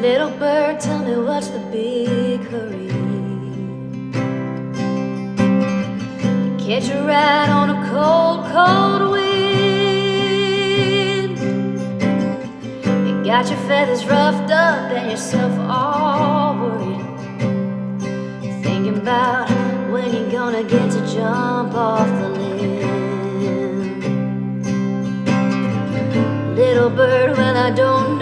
Little bird, tell me what's the big hurry? To catch a ride on a cold, cold wind. You got your feathers roughed up and yourself all worried, thinking about when you're gonna get to jump off the limb. Little bird, well, I don't know